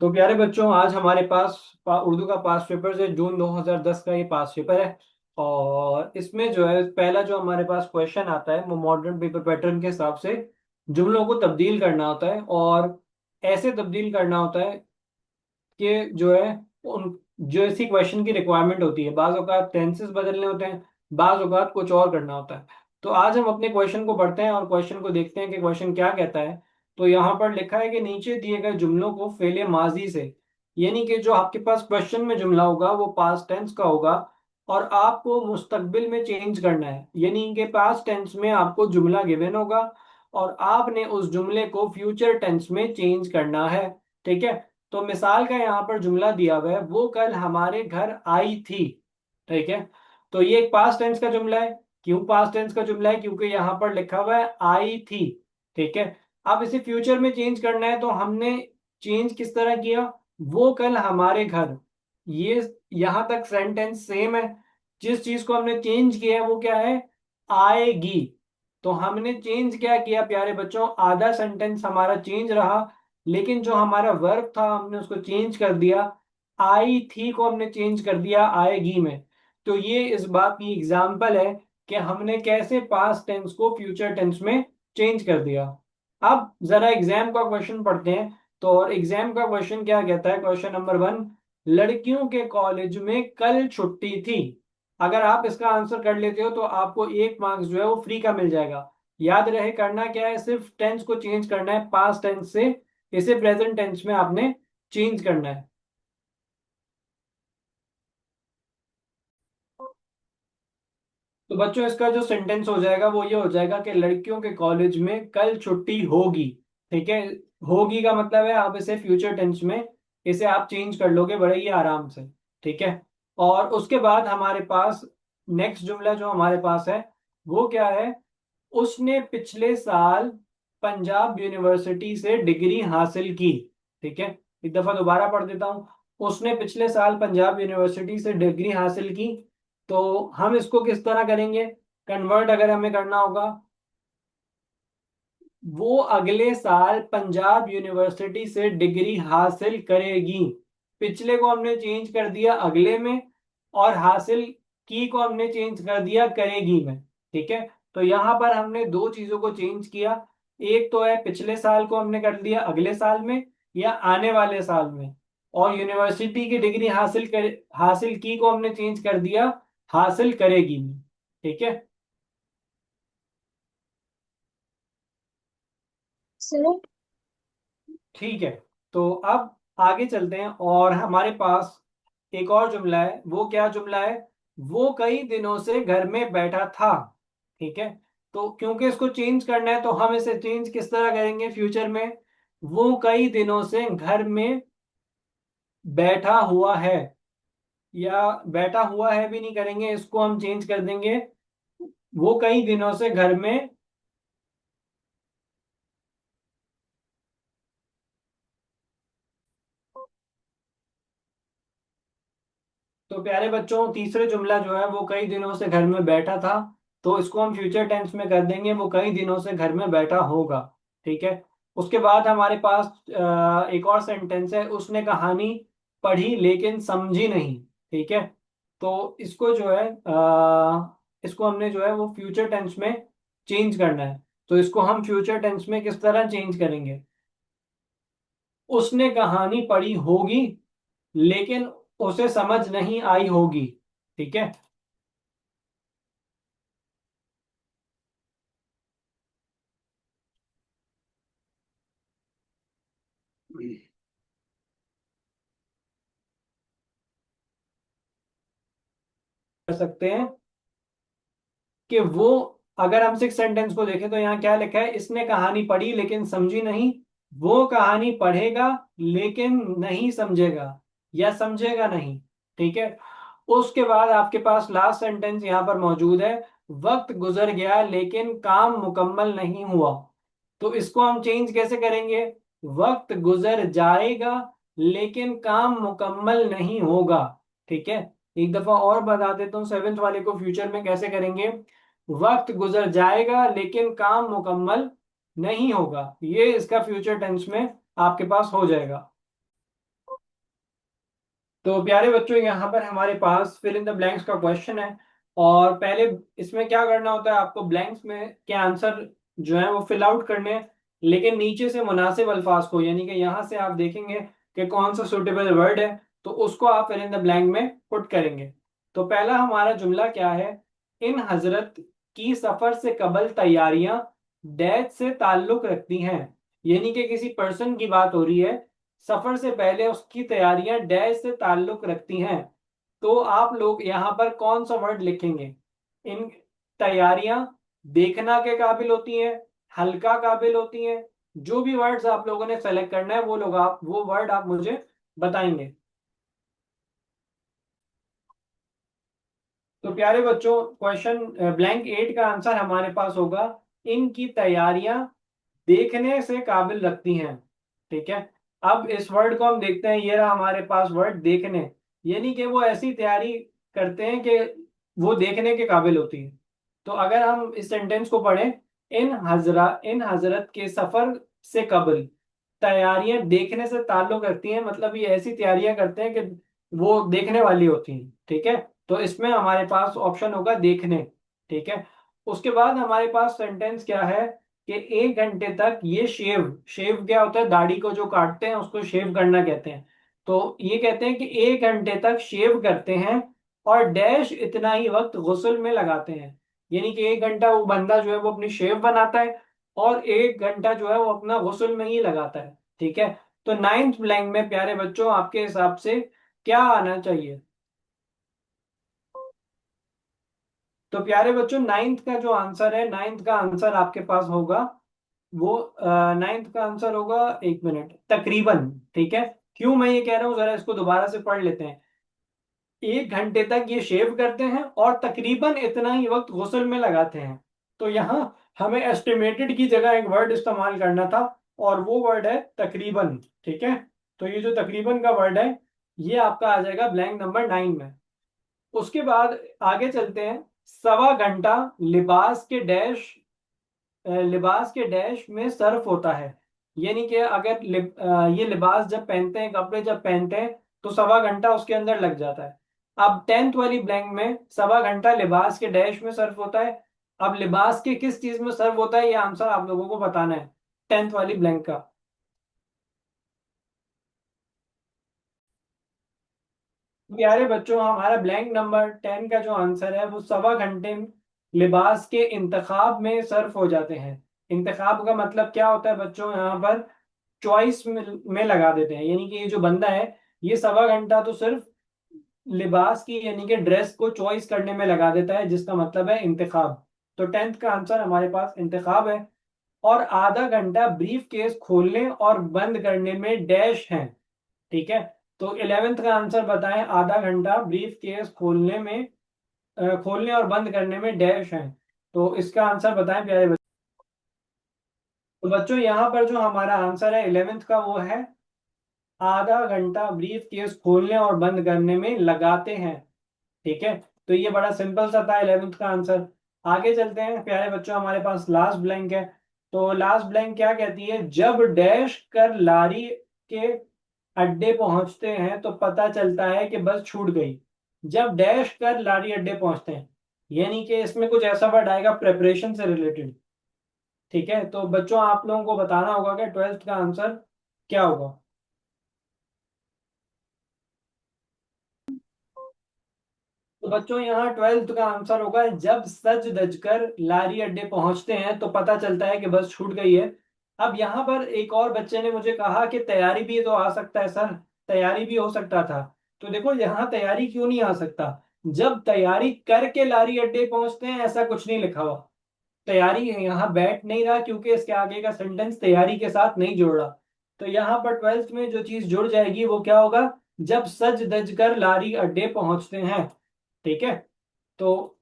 तो प्यारे बच्चों, आज हमारे पास उर्दू का पास पेपर है। जून 2010 का ये पास पेपर है। और इसमें जो है पहला जो हमारे पास क्वेश्चन आता है वो मॉडर्न पेपर पैटर्न के हिसाब से जुमलों को तब्दील करना होता है। और ऐसे तब्दील करना होता है कि जो है उन जो इसी क्वेश्चन की रिक्वायरमेंट होती है। बाज़ औक़ात टेंसेस बदलने होते हैं, बाज़ औक़ात कुछ और करना होता है। तो आज हम अपने क्वेश्चन को पढ़ते हैं और क्वेश्चन को देखते हैं कि क्वेश्चन क्या कहता है। तो यहाँ पर लिखा है कि नीचे दिए गए जुमलों को फेले माजी से, यानी कि जो आपके पास क्वेश्चन में जुमला होगा वो पास्ट टेंस का होगा और आपको मुस्तकबिल में चेंज करना है। यानी कि पास्ट टेंस में आपको जुमला गिवन होगा और आपने उस जुमले को फ्यूचर टेंस में चेंज करना है। ठीक है। तो मिसाल का यहाँ पर जुमला दिया हुआ है, वो कल हमारे घर आई थी। ठीक है। तो ये एक पास्ट टेंस का जुमला है। क्यों पास्ट टेंस का जुमला है? क्योंकि यहाँ पर लिखा हुआ है आई थी। ठीक है। अब इसे फ्यूचर में चेंज करना है तो हमने चेंज किस तरह किया? वो कल हमारे घर, ये यहां तक सेंटेंस सेम है। जिस चीज को हमने चेंज किया है वो क्या है? आएगी। तो हमने चेंज क्या किया प्यारे बच्चों? आधा सेंटेंस हमारा चेंज रहा, लेकिन जो हमारा वर्ब था हमने उसको चेंज कर दिया। आई थी को हमने चेंज कर दिया आएगी में। तो ये इस बात की एग्जाम्पल है कि हमने कैसे पास्ट टेंस को फ्यूचर टेंस में चेंज कर दिया। अब जरा एग्जाम का क्वेश्चन पढ़ते हैं। तो और एग्जाम का क्वेश्चन क्या कहता है? क्वेश्चन नंबर 1, लड़कियों के कॉलेज में कल छुट्टी थी। अगर आप इसका आंसर कर लेते हो तो आपको 1 मार्क्स जो है वो फ्री का मिल जाएगा। याद रहे करना क्या है, सिर्फ टेंस को चेंज करना है। पास्ट टेंस से इसे प्रेजेंट टेंस में आपने चेंज करना है। तो बच्चों इसका जो सेंटेंस हो जाएगा वो ये हो जाएगा कि लड़कियों के कॉलेज में कल छुट्टी होगी। ठीक है। होगी का मतलब है आप इसे फ्यूचर टेंस में इसे आप चेंज कर लोगे बड़े ही आराम से। ठीक है। और उसके बाद हमारे पास नेक्स्ट जुमला जो हमारे पास है वो क्या है? उसने पिछले साल पंजाब यूनिवर्सिटी से डिग्री हासिल की। ठीक है। एक दफा दोबारा पढ़ देता हूं। उसने पिछले साल पंजाब यूनिवर्सिटी से डिग्री हासिल की। तो हम इसको किस तरह करेंगे? कन्वर्ट अगर हमें करना होगा, वो अगले साल पंजाब यूनिवर्सिटी से डिग्री हासिल करेगी। पिछले को हमने चेंज कर दिया अगले में और हासिल की को हमने चेंज कर दिया करेगी में। ठीक है। तो यहां पर हमने दो चीजों को चेंज किया। एक तो है पिछले साल को हमने कर दिया अगले साल में या आने वाले साल में, और यूनिवर्सिटी की डिग्री हासिल की को हमने चेंज कर दिया हासिल करेगी में। ठीक है। सर। ठीक है। तो अब आगे चलते हैं और हमारे पास एक और जुमला है। वो क्या जुमला है? वो कई दिनों से घर में बैठा था। ठीक है। तो क्योंकि इसको चेंज करना है तो हम इसे चेंज किस तरह करेंगे फ्यूचर में? वो कई दिनों से घर में बैठा हुआ है, या बैठा हुआ है भी नहीं करेंगे, इसको हम चेंज कर देंगे वो कई दिनों से घर में। तो प्यारे बच्चों तीसरे जुमला जो है वो कई दिनों से घर में बैठा था। तो इसको हम फ्यूचर टेंस में कर देंगे वो कई दिनों से घर में बैठा होगा। ठीक है। उसके बाद हमारे पास एक और सेंटेंस है, उसने कहानी पढ़ी लेकिन समझी नहीं। ठीक है। तो इसको जो है इसको हमने जो है वो फ्यूचर टेंस में चेंज करना है। तो इसको हम फ्यूचर टेंस में किस तरह चेंज करेंगे? उसने कहानी पढ़ी होगी लेकिन उसे समझ नहीं आई होगी। ठीक है। कर सकते हैं कि वो, अगर हम सिक्स सेंटेंस को देखें तो यहाँ क्या लिखा है? इसने कहानी पढ़ी लेकिन समझी नहीं। वो कहानी पढ़ेगा लेकिन नहीं समझेगा या समझेगा नहीं। ठीक है। उसके बाद आपके पास लास्ट सेंटेंस यहाँ पर मौजूद है, वक्त गुजर गया लेकिन काम मुकम्मल नहीं हुआ। तो इसको हम चेंज कैसे करेंगे? वक्त गुजर जाएगा लेकिन काम मुकम्मल नहीं होगा। ठीक है। एक दफा और बता देता हूँ, सेवेंथ वाले को फ्यूचर में कैसे करेंगे? वक्त गुजर जाएगा लेकिन काम मुकम्मल नहीं होगा, ये इसका फ्यूचर टेंस में आपके पास हो जाएगा। तो प्यारे बच्चों, यहाँ पर हमारे पास फिल इन द ब्लैंक्स का क्वेश्चन है। और पहले इसमें क्या करना होता है, आपको ब्लैंक्स में के आंसर जो है वो फिल आउट करने हैं, लेकिन नीचे से मुनासिब अल्फाज को, यानी कि यहाँ से आप देखेंगे कि कौन सा सुटेबल वर्ड है, तो उसको आप फिल इन द ब्लैंक में पुट करेंगे। तो पहला हमारा जुमला क्या है, इन हजरत की सफर से कबल तैयारियां डैश से ताल्लुक रखती हैं। यानी कि किसी पर्सन की बात हो रही है, सफर से पहले उसकी तैयारियां डैश से ताल्लुक रखती हैं। तो आप लोग यहाँ पर कौन सा वर्ड लिखेंगे। इन तैयारियां देखना के काबिल होती हैं, हल्का काबिल होती हैं, जो भी वर्ड्स आप लोगों ने सेलेक्ट करना है वो वर्ड आप मुझे बताएंगे। तो प्यारे बच्चों, क्वेश्चन ब्लैंक 8 का आंसर हमारे पास होगा, इनकी तैयारियां देखने से काबिल रखती हैं। ठीक है। अब इस वर्ड को हम देखते हैं, ये रहा हमारे पास वर्ड देखने, यानी कि वो ऐसी तैयारी करते हैं कि वो देखने के काबिल होती है। तो अगर हम इस सेंटेंस को पढ़ें, इन हजरत के सफर से कबल तैयारियां देखने से ताल्लुक रखती हैं, मतलब ये ऐसी तैयारियां करते हैं कि वो देखने वाली होती हैं। ठीक है। तो इसमें हमारे पास ऑप्शन होगा देखने। ठीक है। उसके बाद हमारे पास सेंटेंस क्या है कि 1 घंटे तक ये शेव शेव क्या होता है, दाढ़ी को जो काटते हैं उसको शेव करना कहते हैं। तो ये कहते हैं कि 1 घंटे तक शेव करते हैं और डैश इतना ही वक्त गुस्ल में लगाते हैं। यानी कि 1 घंटा वो बंदा जो है वो अपनी शेव बनाता है और 1 घंटा जो है वो अपना गुस्ल में ही लगाता है। ठीक है। तो नाइन्थ ब्लैंक में प्यारे बच्चों आपके हिसाब से क्या आना चाहिए। तो प्यारे बच्चों, नाइन्थ का आंसर आपके पास होगा वो नाइन्थ का आंसर होगा, एक मिनट, तकरीबन। ठीक है। क्यों मैं ये कह रहा हूँ, जरा इसको दोबारा से पढ़ लेते हैं। 1 घंटे तक ये शेव करते हैं और तकरीबन इतना ही वक्त गुस्ल में लगाते हैं। तो यहाँ हमें एस्टिमेटेड की जगह एक वर्ड इस्तेमाल करना था, और वो वर्ड है तकरीबन। ठीक है। तो ये जो तकरीबन का वर्ड है, ये आपका आ जाएगा ब्लैंक नंबर 9 में। उसके बाद आगे चलते हैं। सवा घंटा लिबास के डैश में सर्फ होता है। यानी कि अगर ये लिबास जब पहनते हैं, कपड़े जब पहनते हैं, तो सवा घंटा उसके अंदर लग जाता है। अब टेंथ वाली ब्लैंक में सवा घंटा लिबास के डैश में सर्फ होता है। अब लिबास के किस चीज में सर्फ होता है, ये आंसर आप लोगों को बताना है टेंथ वाली ब्लैंक का। प्यारे बच्चों, हमारा ब्लैंक नंबर 10 का जो आंसर है वो सवा घंटे लिबास के इंतखाब में सर्फ हो जाते हैं। इंतखाब का मतलब क्या होता है बच्चों, यहाँ पर चॉइस में लगा देते हैं। यानी कि ये जो बंदा है, ये सवा घंटा तो सिर्फ लिबास की यानी कि ड्रेस को चॉइस करने में लगा देता है, जिसका मतलब है इंतखाब। तो टेंथ का आंसर हमारे पास इंतखाब है। और आधा घंटा ब्रीफ केस खोलने और बंद करने में डैश है। ठीक है। तो 11th का आंसर बताएं, आधा घंटा ब्रीफ केस खोलने और बंद करने में डैश है। तो इसका आंसर बताएं प्यारे बच्चों। तो बच्चों, यहाँ पर जो हमारा आंसर है 11th का, वो है आधा घंटा ब्रीफ केस खोलने और बंद करने में लगाते हैं। ठीक है। तो ये बड़ा सिंपल सा था 11th का आंसर। आगे चलते हैं प्यारे बच्चों, हमारे पास लास्ट ब्लैंक है। तो लास्ट ब्लैंक क्या कहती है, जब डैश कर लारी के अड्डे पहुंचते हैं तो पता चलता है कि बस छूट गई। जब डैश कर लारी अड्डे पहुंचते हैं, यानी कि इसमें कुछ ऐसा वर्ड आएगा प्रेपरेशन से रिलेटेड। ठीक है। तो बच्चों, आप लोगों को बताना होगा कि 12th का आंसर क्या होगा। तो बच्चों, यहाँ 12th का आंसर होगा, जब सज धज कर लारी अड्डे पहुंचते हैं तो पता चलता है कि बस छूट गई है। अब यहाँ पर एक और बच्चे ने मुझे कहा कि तैयारी भी तो आ सकता है सर, तैयारी भी हो सकता था। तो देखो, यहाँ तैयारी क्यों नहीं आ सकता, जब तैयारी करके लारी अड्डे पहुंचते हैं ऐसा कुछ नहीं लिखा हुआ। तैयारी यहाँ बैठ नहीं रहा, क्योंकि इसके आगे का सेंटेंस तैयारी के साथ नहीं जुड़ रहा। तो यहाँ पर 12th में जो चीज जुड़ जाएगी वो क्या होगा, जब सज धज कर लारी अड्डे पहुंचते हैं। ठीक है। तो